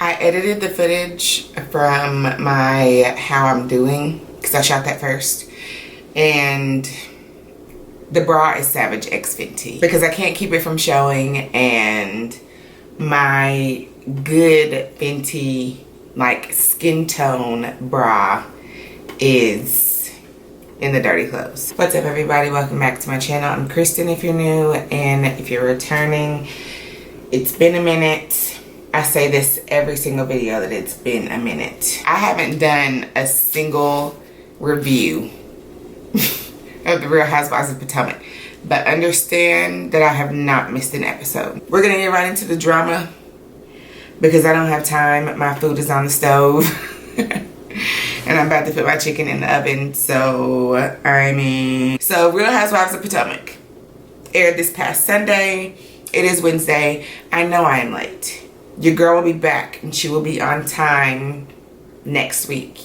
I edited the footage from my how I'm doing because I shot that first, and the bra is Savage X Fenty because I can't keep it from showing, and my good Fenty like skin tone bra is in the dirty clothes. What's up everybody, welcome back to my channel. I'm Kristen if you're new, and if you're returning, it's been a minute. I say this every single video that it's been a minute. I haven't done a single review of the Real Housewives of Potomac, but understand that I have not missed an episode. We're gonna get right into the drama because I don't have time. My food is on the stove and I'm about to put my chicken in the oven. So Real Housewives of Potomac aired this past Sunday. It is Wednesday. I know I am late. Your girl will be back and she will be on time next week.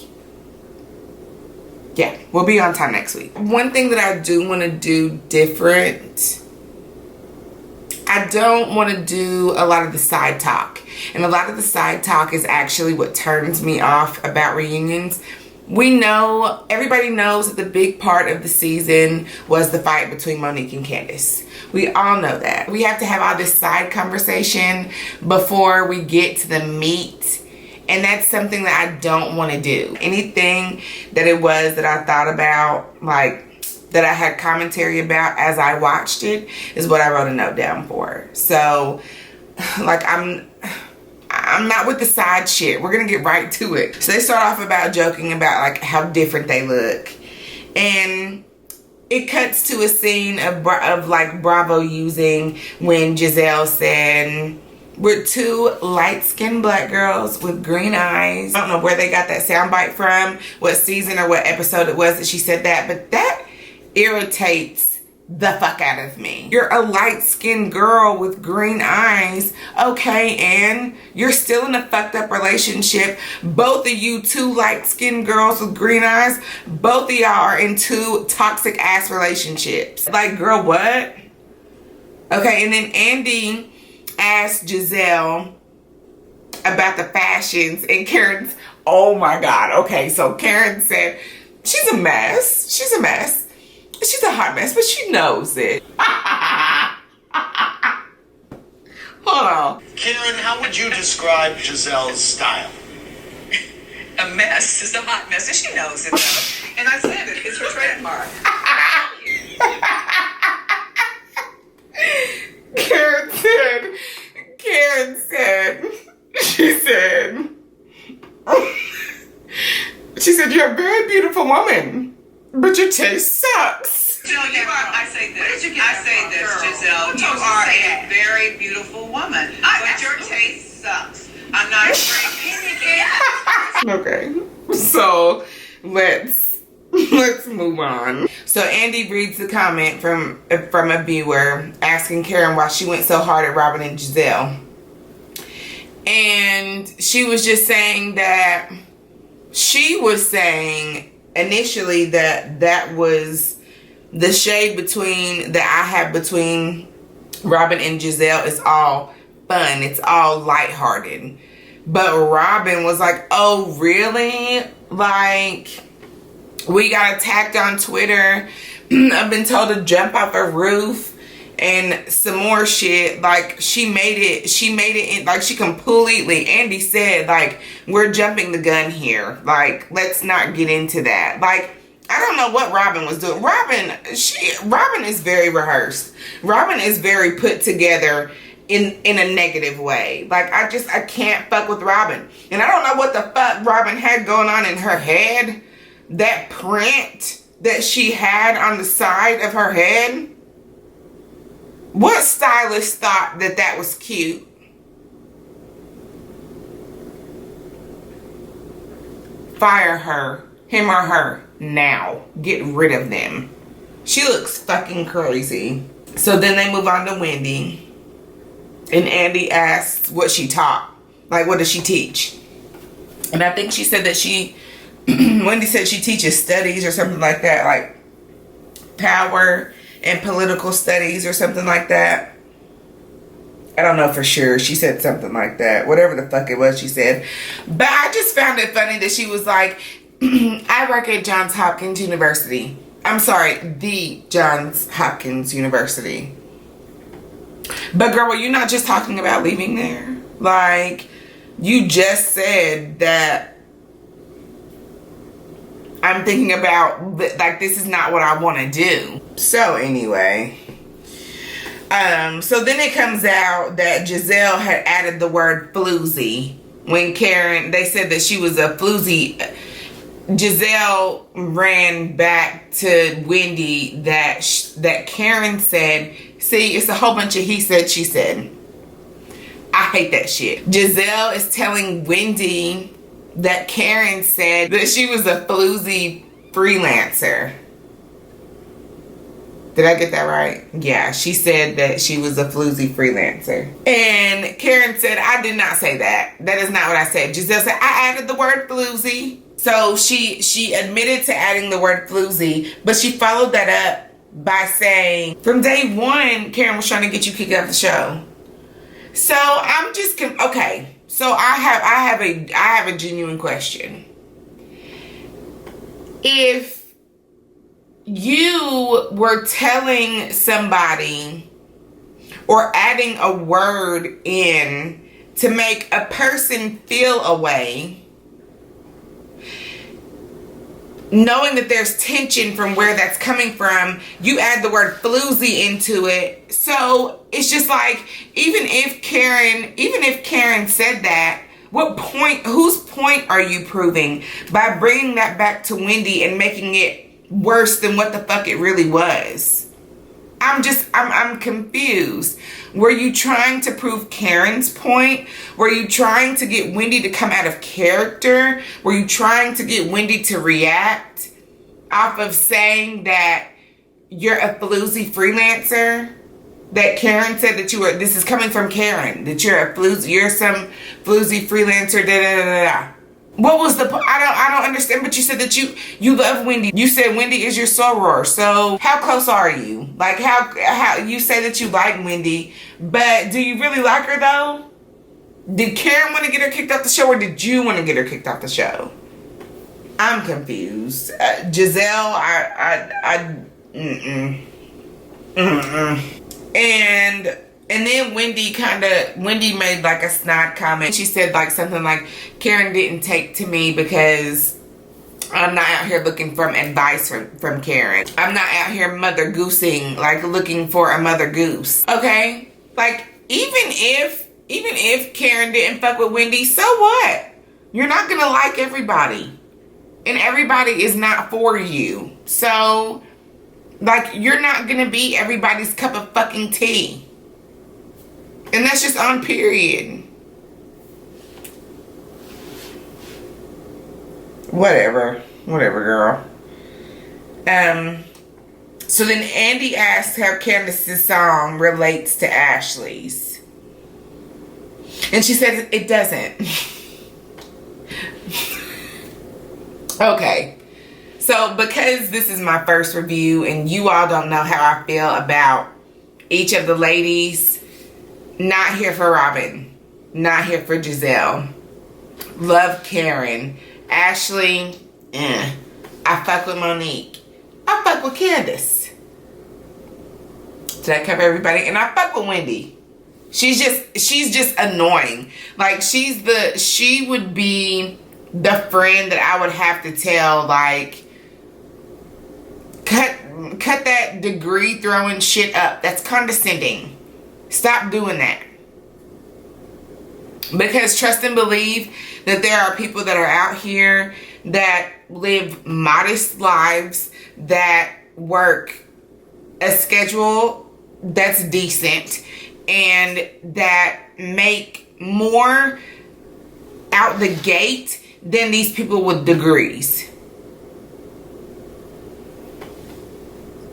Yeah, we'll be on time next week. One thing that I do want to do different, I don't want to do a lot of the side talk. And a lot of the side talk is actually what turns me off about reunions. We know, everybody knows that the big part of the season was the fight between Monique and Candace. We all know that. We have to have all this side conversation before we get to the meat. And that's something that I don't want to do. Anything that it was that I thought about, like, that I had commentary about as I watched it, is what I wrote a note down for. So, like, I'm not with the side shit. We're gonna get right to it. So they start off about joking about like how different they look, and it cuts to a scene of like Bravo using when Giselle said, "We're two light-skinned black girls with green eyes." I don't know where they got that soundbite from, what season or what episode it was that she said that, but that irritates the fuck out of me. You're a light-skinned girl with green eyes, okay, and you're still in a fucked up relationship. Both of you two light-skinned girls with green eyes, both of y'all are in two toxic ass relationships. Like, girl, what? Okay, and then Andy asked Giselle about the fashions, and Karen's, oh my god, okay, so Karen said, she's a mess, she's a mess. She's a hot mess, but she knows it. Hold on. Karen, how would you describe Giselle's style? A mess is a hot mess, and she knows it though. And I said it, it's her trademark. she said, you're a very beautiful woman, but your taste sucks. Giselle, I say this, Giselle, you are a very beautiful woman, but your taste sucks. I'm not afraid. Okay, so let's move on. So Andy reads the comment from a viewer asking Karen why she went so hard at Robin and Giselle. And she was just saying that she was saying initially that was the shade that I have between Robin and Giselle is all fun. It's all lighthearted. But Robin was like, oh, really? Like, we got attacked on Twitter. I've been told to jump off a roof and some more shit. Like, she made it in, like, she completely, Andy said, like, we're jumping the gun here. Like, let's not get into that. Like, I don't know what Robin was doing. Robin is very rehearsed. Robin is very put together in a negative way. Like, I can't fuck with Robin. And I don't know what the fuck Robin had going on in her head. That print that she had on the side of her head. What stylist thought that was cute? Fire her, him or her, now. Get rid of them. She looks fucking crazy. So then they move on to Wendy. And Andy asks what she taught. Like, what does she teach? And I think she said that Wendy said she teaches studies or something like that. Like, power and political studies or something like that. I don't know for sure. She said something like that. Whatever the fuck it was she said. But I just found it funny that she was like, I work at Johns Hopkins University. I'm sorry, the Johns Hopkins University. But girl, were you not just talking about leaving there? Like, you just said that I'm thinking about, like, this is not what I want to do. So anyway, so then it comes out that Giselle had added the word floozy when Karen, they said that she was a floozy. Giselle ran back to Wendy that Karen said, see, it's a whole bunch of he said, she said. I hate that shit. Giselle is telling Wendy that Karen said that she was a floozy freelancer. Did I get that right? Yeah, she said that she was a floozy freelancer. And Karen said, I did not say that. That is not what I said. Giselle said, I added the word floozy. So she admitted to adding the word floozy, but she followed that up by saying, from day one, Karen was trying to get you kicked out of the show. So I'm just, okay. So I have a genuine question. If you were telling somebody or adding a word in to make a person feel a way, knowing that there's tension from where that's coming from, you add the word floozy into it. So it's just like, even if Karen said that, what point, whose point are you proving by bringing that back to Wendy and making it worse than what the fuck it really was? I'm confused. Were you trying to prove Karen's point? Were you trying to get Wendy to come out of character? Were you trying to get Wendy to react off of saying that you're a floozy freelancer? That Karen said that you were, this is coming from Karen, that you're some floozy freelancer, da da da da. What was the, I don't understand, but you said that you love Wendy. You said Wendy is your soror. So how close are you? Like how you say that you like Wendy, but do you really like her though? Did Karen want to get her kicked off the show, or did you want to get her kicked off the show? I'm confused. Giselle, And then Wendy made like a snide comment. She said like something like, Karen didn't take to me because I'm not out here looking for advice from Karen. I'm not out here mother goosing, like looking for a mother goose. Okay? Like, even if Karen didn't fuck with Wendy, so what? You're not gonna like everybody. And everybody is not for you. So, like, you're not gonna be everybody's cup of fucking tea. And that's just on period. Whatever, girl. So then Andy asked how Candace's song relates to Ashley's. And she said it doesn't. Okay. So because this is my first review and you all don't know how I feel about each of the ladies, not here for Robin, not here for Giselle, love Karen, Ashley, I fuck with Monique, I fuck with Candace. Did I cover everybody? And I fuck with Wendy. She's just annoying. Like, she would be the friend that I would have to tell, like, cut that degree throwing shit up. That's condescending. Stop doing that. Because trust and believe that there are people that are out here that live modest lives, that work a schedule that's decent, and that make more out the gate than these people with degrees.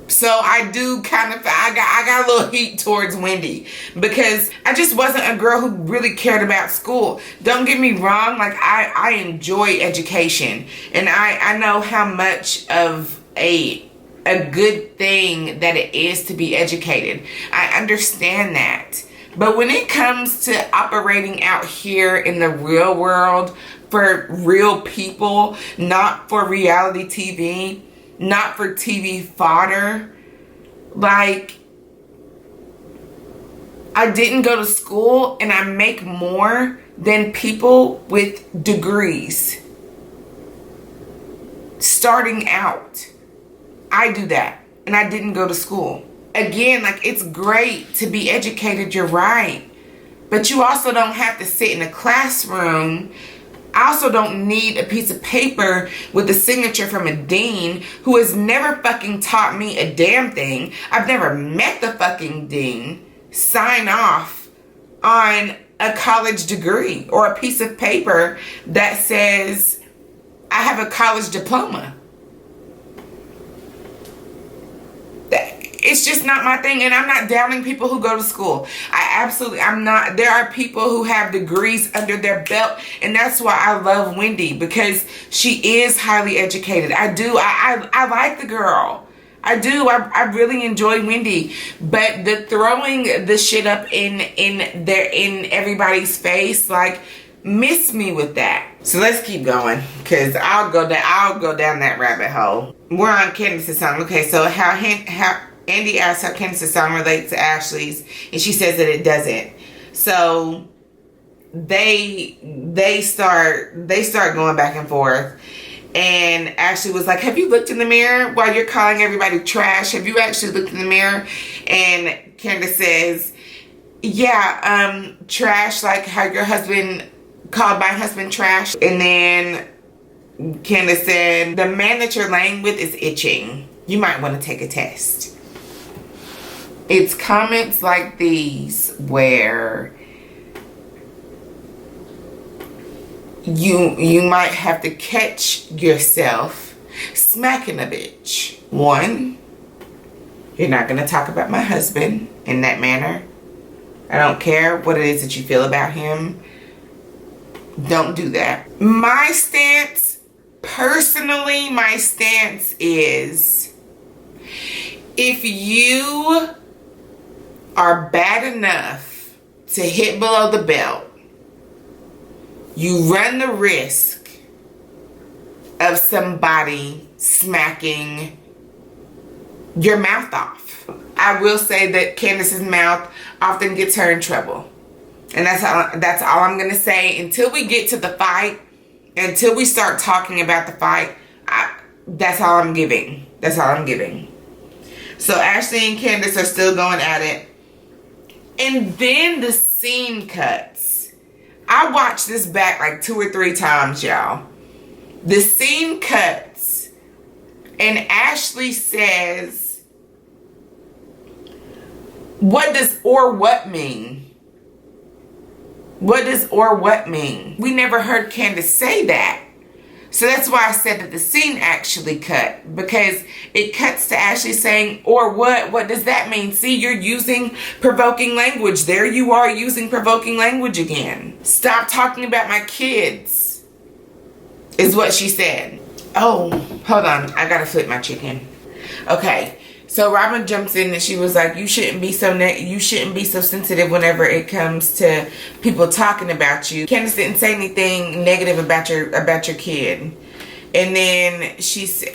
So I do kind of, I got a little heat towards Wendy because I just wasn't a girl who really cared about school. Don't get me wrong, like I enjoy education, and I know how much of a good thing that it is to be educated. I understand that. But when it comes to operating out here in the real world for real people, not for reality TV, not for TV fodder, like, I didn't go to school and I make more than people with degrees starting out. I do that, and I didn't go to school. Again, like, it's great to be educated, you're right, but you also don't have to sit in a classroom. I also don't need a piece of paper with a signature from a dean who has never fucking taught me a damn thing. I've never met the fucking dean. Sign off on a college degree or a piece of paper that says I have a college diploma. It's just not my thing, and I'm not downing people who go to school. I'm not. There are people who have degrees under their belt, and that's why I love Wendy, because she is highly educated. I like the girl. I do. I really enjoy Wendy, but the throwing the shit up in everybody's face, like, miss me with that. So let's keep going, because I'll go down that rabbit hole. We're on Candace's song. Okay, so how Andy asks how Candace's song relates to Ashley's, and she says that it doesn't. So they start going back and forth. And Ashley was like, have you looked in the mirror while you're calling everybody trash? Have you actually looked in the mirror? And Candace says, yeah, trash, like how your husband called my husband trash. And then Candace said, the man that you're laying with is itching. You might want to take a test. It's comments like these where you might have to catch yourself smacking a bitch. One, you're not going to talk about my husband in that manner. I don't care what it is that you feel about him. Don't do that. My stance, personally, my stance is, if you are bad enough to hit below the belt, you run the risk of somebody smacking your mouth off. I will say that Candace's mouth often gets her in trouble. And that's all I'm going to say. Until we get to the fight, until we start talking about the fight, that's all I'm giving. That's all I'm giving. So Ashley and Candace are still going at it. And then the scene cuts. I watched this back like 2 or 3 times, y'all. The scene cuts. And Ashley says, what does or what mean? What does or what mean? We never heard Candace say that. So that's why I said that the scene actually cut, because it cuts to Ashley saying, or what? What does that mean? See, you're using provoking language. There you are using provoking language again. Stop talking about my kids, is what she said. Oh, hold on. I gotta flip my chicken. Okay. So Robin jumps in and she was like, you shouldn't be so sensitive whenever it comes to people talking about you. Candace didn't say anything negative about your kid. And then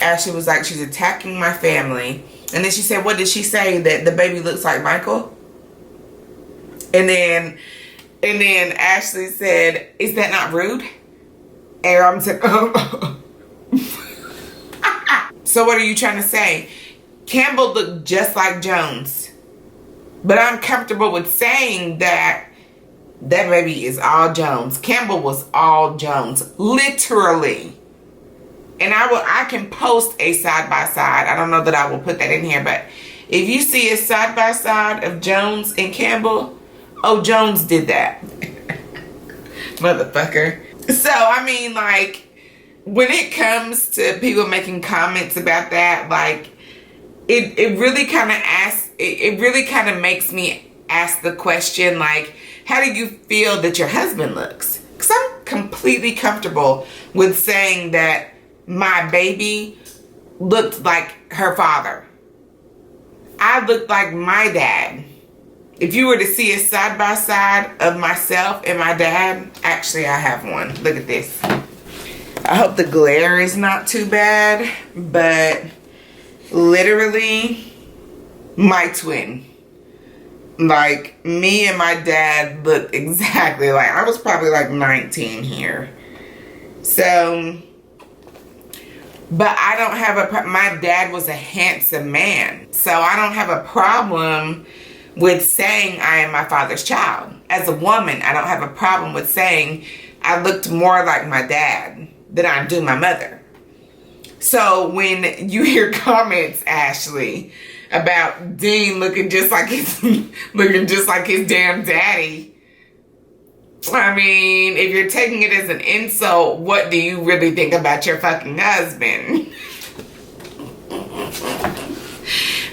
Ashley was like, she's attacking my family. And then she said, what did she say? That the baby looks like Michael? And then Ashley said, is that not rude? And Robin said, so what are you trying to say? Campbell looked just like Jones. But I'm comfortable with saying that baby is all Jones. Campbell was all Jones. Literally. And I can post a side-by-side. I don't know that I will put that in here. But if you see a side-by-side of Jones and Campbell, oh, Jones did that. Motherfucker. So, I mean, like, when it comes to people making comments about that, like, it really kind of makes me ask the question, like, how do you feel that your husband looks? Because I'm completely comfortable with saying that my baby looked like her father. I looked like my dad. If you were to see a side by side of myself and my dad, actually I have one. Look at this. I hope the glare is not too bad, but literally my twin. Like, me and my dad look exactly like, I was probably like 19 here. So, but I don't have my dad was a handsome man. So I don't have a problem with saying I am my father's child. As a woman, I don't have a problem with saying I looked more like my dad than I do my mother. So when you hear comments, Ashley, about Dean looking just like his damn daddy, I mean, if you're taking it as an insult, what do you really think about your fucking husband?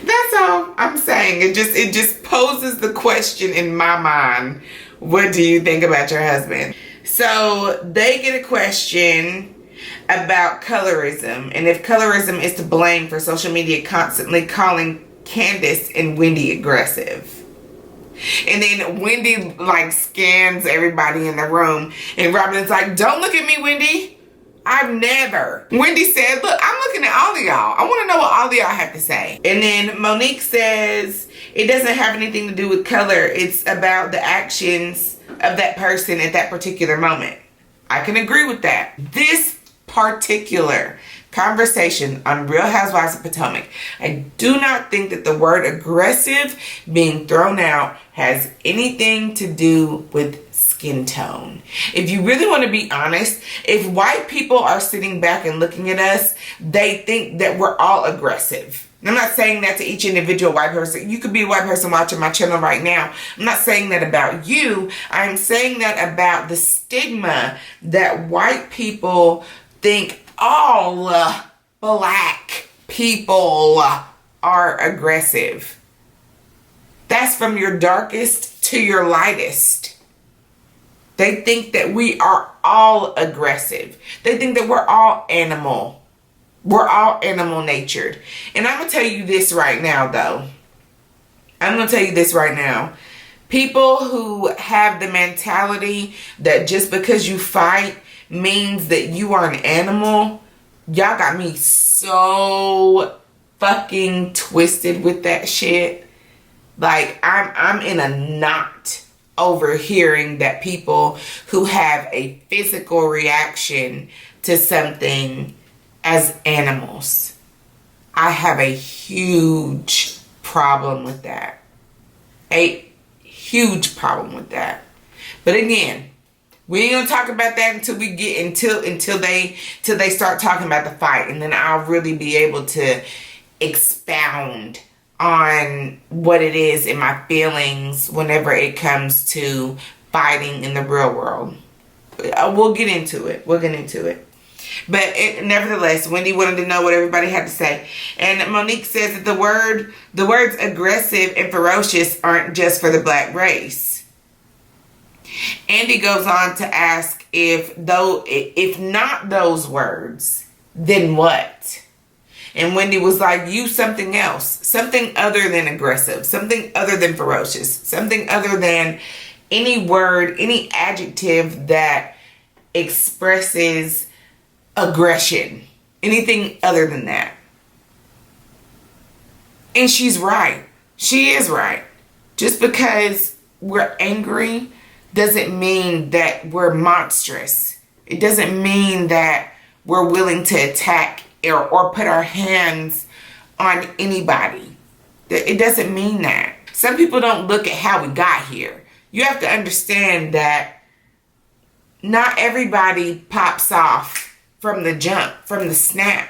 That's all I'm saying. It just poses the question in my mind, what do you think about your husband? So they get a question about colorism, and if colorism is to blame for social media constantly calling Candace and Wendy aggressive. And then Wendy like scans everybody in the room, and Robin's like, don't look at me, Wendy. I've never. Wendy said, look, I'm looking at all of y'all. I want to know what all of y'all have to say. And then Monique says, it doesn't have anything to do with color. It's about the actions of that person at that particular moment. I can agree with that. This particular conversation on Real Housewives of Potomac, I do not think that the word aggressive being thrown out has anything to do with skin tone. If you really want to be honest, if white people are sitting back and looking at us, they think that we're all aggressive. And I'm not saying that to each individual white person. You could be a white person watching my channel right now. I'm not saying that about you. I'm saying that about the stigma that white people think all black people are aggressive. That's from your darkest to your lightest. They think that we are all aggressive. They think that we're all animal. We're all animal natured. And I'm going to tell you this right now, though. I'm going to tell you this right now. People who have the mentality that just because you fight means that you are an animal, y'all got me so fucking twisted with that shit. Like, I'm in a knot over hearing that people who have a physical reaction to something as animals. I have a huge problem with that. A huge problem with that. But again, we ain't gonna talk about that until they start talking about the fight, and then I'll really be able to expound on what it is in my feelings whenever it comes to fighting in the real world. We'll get into it. But nevertheless, Wendy wanted to know what everybody had to say. And Monique says that the words aggressive and ferocious aren't just for the black race. Andy goes on to ask if not those words, then what? And Wendy was like, use something else. Something other than aggressive. Something other than ferocious. Something other than any word, any adjective that expresses aggression. Anything other than that. And she's right. She is right. Just because we're angry doesn't mean that we're monstrous. It doesn't mean that we're willing to attack or put our hands on anybody. It doesn't mean that. Some people don't look at how we got here. You have to understand that not everybody pops off from the jump, from the snap.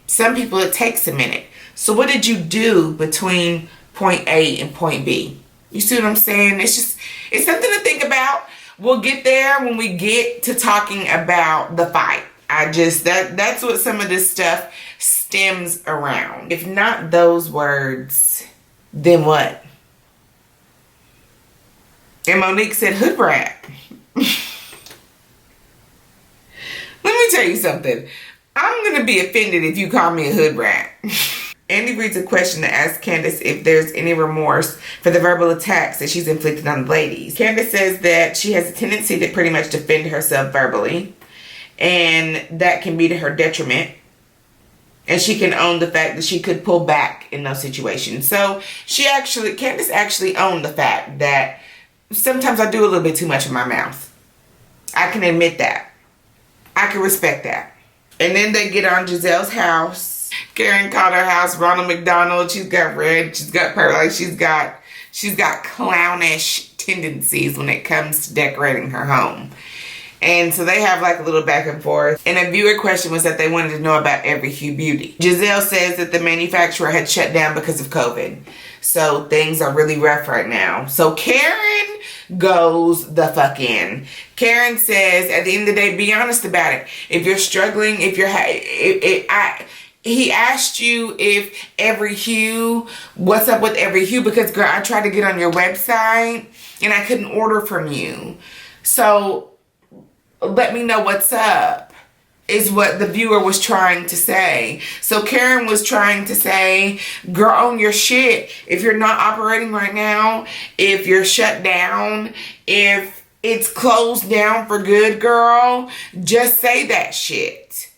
Some people it takes a minute. So what did you do between point A and point B? You see what I'm saying? It's something to think about. We'll get there when we get to talking about the fight. That's what some of this stuff stems around. If not those words, then what? And Monique said, hood rat. Let me tell you something. I'm going to be offended if you call me a hood rat. Andy reads a question that asks Candace if there's any remorse for the verbal attacks that she's inflicted on the ladies. Candace says that she has a tendency to pretty much defend herself verbally, and that can be to her detriment. And she can own the fact that she could pull back in those situations. So Candace actually owned the fact that sometimes I do a little bit too much in my mouth. I can admit that. I can respect that. And then they get on Giselle's house. Karen called her house Ronald McDonald. She's got red. She's got purple. Like she's got clownish tendencies when it comes to decorating her home. And so they have like a little back and forth. And a viewer question was that they wanted to know about Every Hue Beauty. Giselle says that the manufacturer had shut down because of COVID. So things are really rough right now. So Karen goes the fuck in. Karen says, at the end of the day, be honest about it. If you're struggling, he asked you if Every Hue, what's up with Every Hue? Because girl, I tried to get on your website and I couldn't order from you. So let me know what's up, is what the viewer was trying to say. So Karen was trying to say, girl, own your shit. If you're not operating right now, if you're shut down, if it's closed down for good, girl, just say that shit.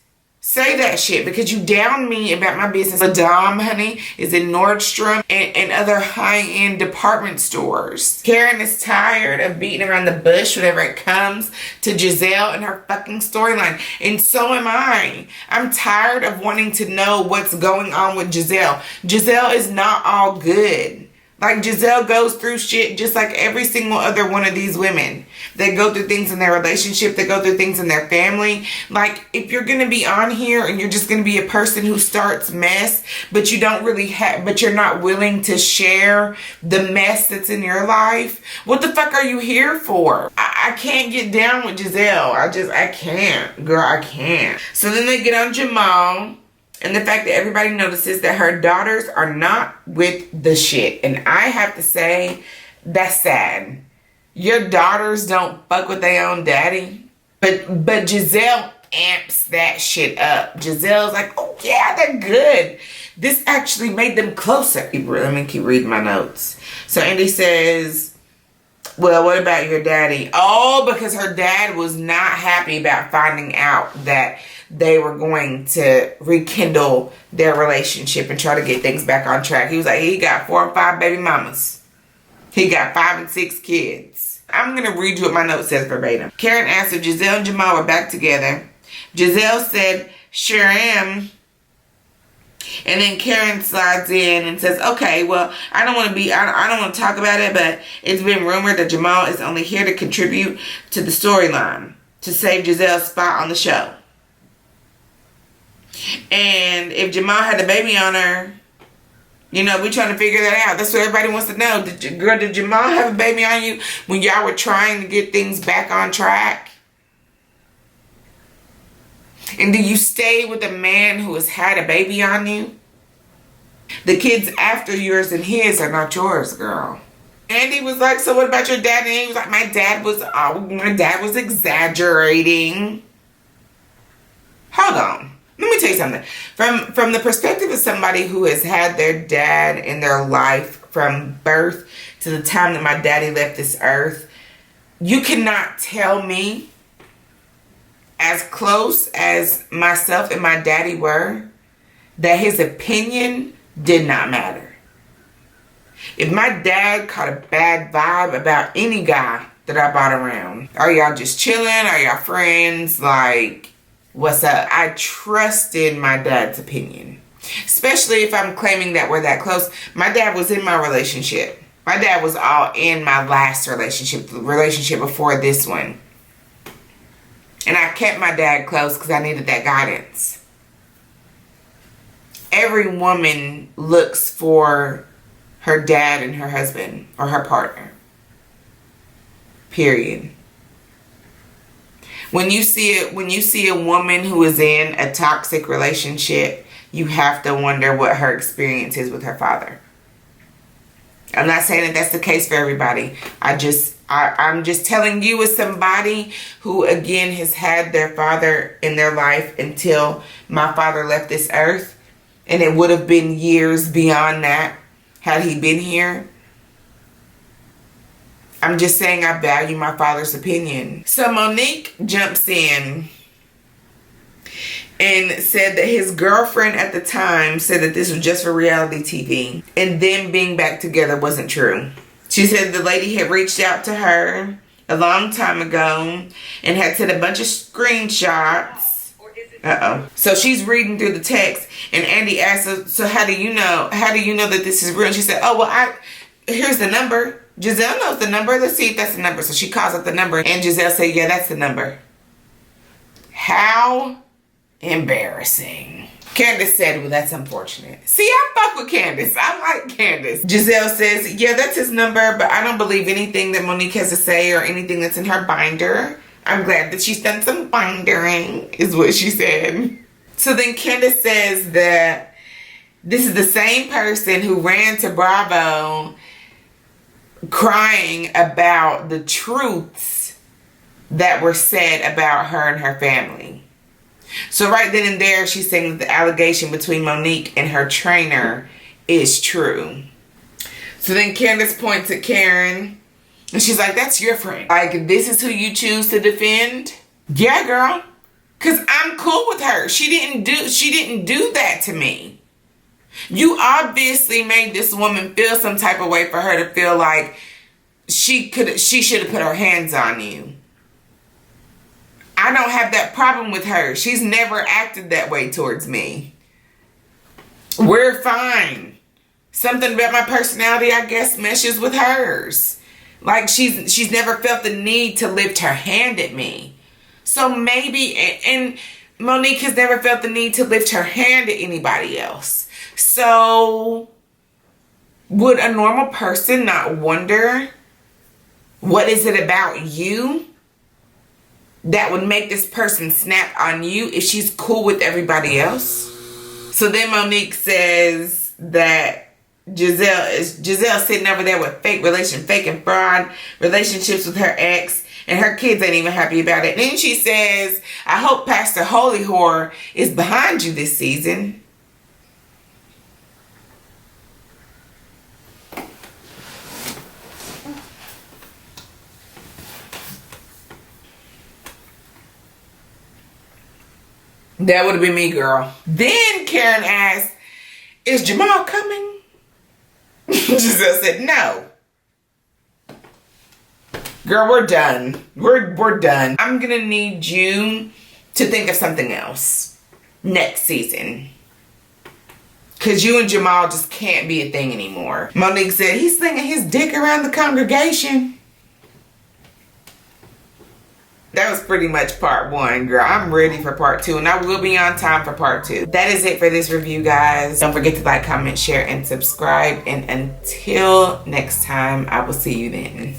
Say that shit, because you downed me about my business. Madame, honey, is in Nordstrom and other high-end department stores. Karen is tired of beating around the bush whenever it comes to Giselle and her fucking storyline. And so am I. I'm tired of wanting to know what's going on with Giselle. Giselle is not all good. Like, Giselle goes through shit just like every single other one of these women. They go through things in their relationship. They go through things in their family. Like, if you're going to be on here and you're just going to be a person who starts mess, but you don't really but you're not willing to share the mess that's in your life, what the fuck are you here for? I can't get down with Giselle. I can't. Girl, I can't. So then they get on Jamal. And the fact that everybody notices that her daughters are not with the shit. And I have to say, that's sad. Your daughters don't fuck with their own daddy. But Giselle amps that shit up. Giselle's like, oh yeah, they're good. This actually made them closer. Let me keep reading my notes. So Andy says, well, what about your daddy? Oh, because her dad was not happy about finding out that they were going to rekindle their relationship and try to get things back on track. He was like, he got 4 and 5 baby mamas. He got 5 and 6 kids. I'm going to read you what my note says verbatim. Karen asked if Giselle and Jamal were back together. Giselle said, sure am. And then Karen slides in and says, okay, well, I don't want to talk about it, but it's been rumored that Jamal is only here to contribute to the storyline, to save Giselle's spot on the show. And if Jamal had a baby on her, you know, we're trying to figure that out. That's what everybody wants to know. Did Jamal have a baby on you when y'all were trying to get things back on track? And do you stay with a man who has had a baby on you? The kids after yours and his are not yours, girl. Andy was like, so what about your dad? And he was like, my dad was exaggerating. Hold on. Let me tell you something. From the perspective of somebody who has had their dad in their life from birth to the time that my daddy left this earth, you cannot tell me, as close as myself and my daddy were, that his opinion did not matter. If my dad caught a bad vibe about any guy that I brought around, are y'all just chilling? Are y'all friends? Like, what's up? I trusted my dad's opinion, especially if I'm claiming that we're that close. My dad was in my relationship. My dad was all in my last relationship, the relationship before this one. And I kept my dad close because I needed that guidance. Every woman looks for her dad and her husband or her partner. Period. When you see a woman who is in a toxic relationship, you have to wonder what her experience is with her father. I'm not saying that that's the case for everybody. I'm just telling you as somebody who, again, has had their father in their life until my father left this earth. And it would have been years beyond that had he been here. I'm just saying I value my father's opinion. So Monique jumps in and said that his girlfriend at the time said that this was just for reality TV. And them being back together wasn't true. She said the lady had reached out to her a long time ago and had sent a bunch of screenshots. So she's reading through the text and Andy asked her, so how do you know that this is real? And she said, oh, well, here's the number. Giselle knows the number. Let's see if that's the number. So she calls up the number and Giselle said, yeah, that's the number. How embarrassing. Candace said, well, that's unfortunate. See, I fuck with Candace. I like Candace. Giselle says, yeah, that's his number, but I don't believe anything that Monique has to say or anything that's in her binder. I'm glad that she's done some bindering, is what she said. So then Candace says that this is the same person who ran to Bravo crying about the truths that were said about her and her family. So right then and there, she's saying that the allegation between Monique and her trainer is true. So then Candace points at Karen and she's like, that's your friend. Like, this is who you choose to defend? Yeah, girl. Because I'm cool with her. She didn't do that to me. You obviously made this woman feel some type of way for her to feel like she should have put her hands on you. I don't have that problem with her. She's never acted that way towards me. We're fine. Something about my personality, I guess, meshes with hers. Like, she's never felt the need to lift her hand at me. So maybe, and Monique has never felt the need to lift her hand at anybody else. So would a normal person not wonder, what is it about you that would make this person snap on you if she's cool with everybody else? So then Monique says that Giselle sitting over there with fake and fraud relationships with her ex, and her kids ain't even happy about it. And then she says, I hope Pastor Holy Whore is behind you this season. That would have been me, girl. Then Karen asked, is Jamal coming? Giselle said, no. Girl, we're done. We're done. I'm going to need you to think of something else next season. Because you and Jamal just can't be a thing anymore. Monique said, he's slinging his dick around the congregation. That was pretty much part 1, girl. I'm ready for part 2, and I will be on time for part 2. That is it for this review, guys. Don't forget to like, comment, share, and subscribe. And until next time, I will see you then.